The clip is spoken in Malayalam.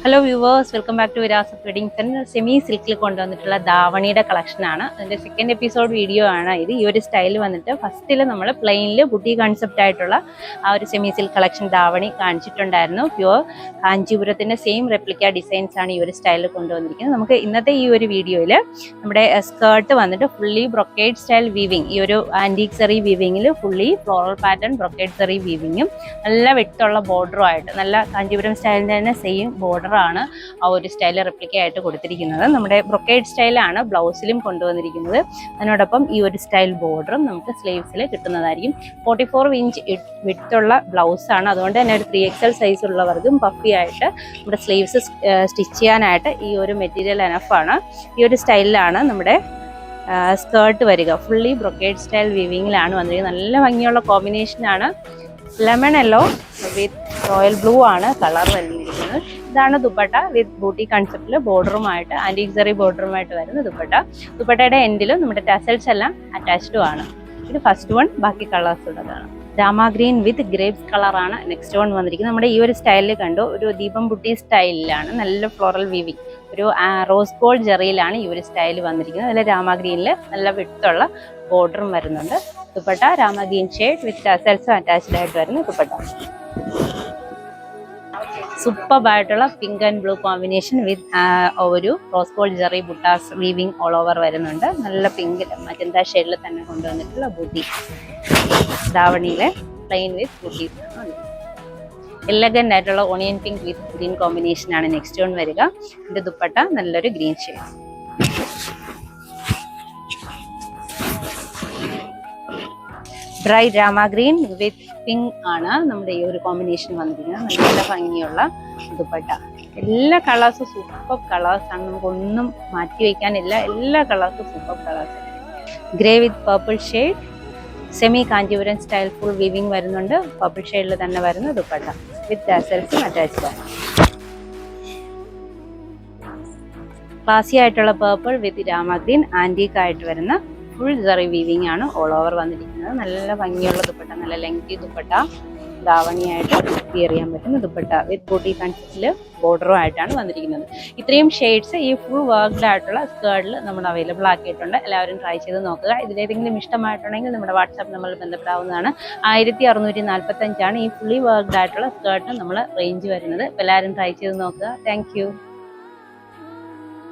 Hello viewers, welcome back to Viras wedding centre. Semi സിൽക്കിൽ കൊണ്ടുവന്നിട്ടുള്ള ധാവണിയുടെ കളക്ഷനാണ്. അതിൻ്റെ സെക്കൻഡ് എപ്പിസോഡ് വീഡിയോ ആണ് ഇത്. ഈ ഒരു സ്റ്റൈൽ വന്നിട്ട് ഫസ്റ്റിൽ നമ്മൾ പ്ലെയിനിൽ ബുട്ടി കൺസെപ്റ്റ് ആയിട്ടുള്ള ആ ഒരു സെമി സിൽക്ക് കളക്ഷൻ ധാവണി കാണിച്ചിട്ടുണ്ടായിരുന്നു. പ്യുവർ കാഞ്ചീപുരത്തിൻ്റെ സെയിം റെപ്ലിക്ക ഡിസൈൻസ് ആണ് ഈ ഒരു സ്റ്റൈലിൽ കൊണ്ടുവന്നിരിക്കുന്നത്. നമുക്ക് ഇന്നത്തെ ഈ ഒരു വീഡിയോയിൽ നമ്മുടെ സ്കേർട്ട് വന്നിട്ട് ഫുള്ളി ബ്രൊക്കേഡ് സ്റ്റൈൽ വീവിങ്, ഈ ഒരു ആൻറ്റീക് സെറി വീവിങ്ങിൽ fully floral pattern brocade zari വീവിങ്ങും നല്ല വെട്ടുള്ള ബോർഡറും ആയിട്ട്, നല്ല കാഞ്ചീപുരം സ്റ്റൈലിൻ്റെ തന്നെ സെയിം ബോർഡർ ആണ് ആ ഒരു സ്റ്റൈൽ റെപ്ലിക്ക ആയിട്ട് കൊടുത്തിരിക്കുന്നത്. നമ്മുടെ ബ്രൊക്കേഡ് സ്റ്റൈലാണ് ബ്ലൗസിലും കൊണ്ടുവന്നിരിക്കുന്നത്. അതിനോടൊപ്പം ഈ ഒരു സ്റ്റൈൽ ബോർഡറും നമുക്ക് സ്ലീവ്സിൽ കിട്ടുന്നതായിരിക്കും. 44 ഇഞ്ച് വിട്ടുള്ള ബ്ലൗസ് ആണ്. അതുകൊണ്ട് തന്നെ ഒരു 3XL സൈസ് ഉള്ളവർക്കും പഫി ആയിട്ട് നമ്മുടെ സ്ലീവ്സ് സ്റ്റിച്ച് ചെയ്യാനായിട്ട് ഈ ഒരു മെറ്റീരിയൽ എനഫാണ്. ഈ ഒരു സ്റ്റൈലിലാണ് നമ്മുടെ സ്കേർട്ട് വരിക. ഫുള്ളി ബ്രൊക്കേഡ് സ്റ്റൈൽ വീവിങ്ങിലാണ് വന്നിരിക്കുന്നത്. നല്ല ഭംഗിയുള്ള കോമ്പിനേഷനാണ്. ലെമൺ യെല്ലോ വിത്ത് റോയൽ ബ്ലൂ ആണ് കളർ വരുന്നിരിക്കുന്നത്. ഇതാണ് ദുപ്പട്ട വിത്ത് ബൂട്ടി കൺസെപ്റ്റിൽ ബോർഡറുമായിട്ട്, ആൻറ്റീക് സെറി ബോർഡറുമായിട്ട് വരുന്ന ദുപ്പട്ട. ദുപ്പട്ടയുടെ എൻഡിലും നമ്മുടെ ടാസൽസ് എല്ലാം അറ്റാച്ച്ഡും ആണ്. ഇത് ഫസ്റ്റ് വൺ. ബാക്കി കളേഴ്സ് ഉള്ളതാണ്. രാമ ഗ്രീൻ വിത്ത് ഗ്രേപ്സ് കളറാണ് നെക്സ്റ്റ് വൺ വന്നിരിക്കുന്നത്. നമ്മുടെ ഈ ഒരു സ്റ്റൈലിൽ കണ്ടു, ഒരു ദീപം ബുട്ടി സ്റ്റൈലിലാണ്. നല്ല ഫ്ലോറൽ വീവിങ്, ഒരു റോസ് ഗോൾഡ് ജെറിയിലാണ് ഈ ഒരു സ്റ്റൈൽ വന്നിരിക്കുന്നത്. അതിൽ രാമ ഗ്രീനിൽ നല്ല വിട്ടുള്ള ബോർഡറും വരുന്നുണ്ട്. Dupatta rama green shade with ടാസൽസും അറ്റാച്ച്ഡ് ആയിട്ട് വരുന്ന ദുപ്പട്ട. സൂപ്പർബായിട്ടുള്ള pink and blue combination with ഒരു rose gold zari buttas weaving all over വരുന്നുണ്ട്. നല്ല പിങ്ക് മജന്ത ഷെയ്ഡിൽ തന്നെ കൊണ്ടുവന്നിട്ടുള്ള ബൂട്ടി ധാവണിയിലെ പ്ലെയിൻ വിത്ത് ബൂട്ടീസ് ആണ്. എലഗന്റ് ആയിട്ടുള്ള onion pink with green combination ആണ് നെക്സ്റ്റ് വൺ വരിക. ഇതിന്റെ ദുപ്പട്ട നല്ലൊരു green shade. Dry rama green with pink ആണ് നമ്മുടെ ഈ ഒരു കോമ്പിനേഷൻ വന്നിരിക്കുന്നത്. നല്ല ഭംഗിയുള്ള ദുപ്പട്ട. എല്ലാ കളേഴ്സും സൂപ്പർ കളേഴ്സ് ആണ്. നമുക്കൊന്നും മാറ്റി വയ്ക്കാനില്ല. എല്ലാ കളേഴ്സും സൂപ്പർ കളേഴ്സ്. ഗ്രേ വിത്ത് purple shade, semi Kanchipuram style full weaving വരുന്നുണ്ട്. പർപ്പിൾ ഷെയ്ഡിൽ തന്നെ വരുന്ന ദുപ്പട്ട വിത്ത് ടാസൽസും അറ്റാച്ച്ഡ് ആണ്. ക്ലാസി ആയിട്ടുള്ള പർപ്പിൾ വിത്ത് രാമ ഗ്രീൻ ആൻറ്റീക്ക് ആയിട്ട് വരുന്ന ഫുൾ സെറി വീവിങ് ആണ് ഓൾ ഓവർ വന്നിരിക്കുന്നത്. നല്ല ഭംഗിയുള്ള ദുപ്പട്ട, നല്ല ലെങ്തി ദുപ്പട്ട, ധാവണിയായിട്ട് വിയർ ചെയ്യാൻ പറ്റുന്ന ദുപ്പട്ട വിത്ത് ബൂട്ടി കൺസെപ്റ്റിൽ ബോർഡറും ആയിട്ടാണ് വന്നിരിക്കുന്നത്. ഇത്രയും ഷെയ്ഡ്സ് ഈ ഫുൾ വർക്ക്ഡ് ആയിട്ടുള്ള സ്കേർട്ടിൽ നമ്മൾ അവൈലബിൾ ആക്കിയിട്ടുണ്ട്. എല്ലാവരും ട്രൈ ചെയ്ത് നോക്കുക. ഇതിലേതെങ്കിലും ഇഷ്ടമായിട്ടുണ്ടെങ്കിൽ നമ്മുടെ വാട്സാപ്പ് നമ്പറിൽ ബന്ധപ്പെടാവുന്നതാണ്. 1645 ഈ ഫുള്ളി വർക്ക്ഡ് ആയിട്ടുള്ള സ്കേർട്ട് നമ്മൾ റേഞ്ച് വരുന്നത്. എല്ലാവരും ട്രൈ ചെയ്ത് നോക്കുക. താങ്ക്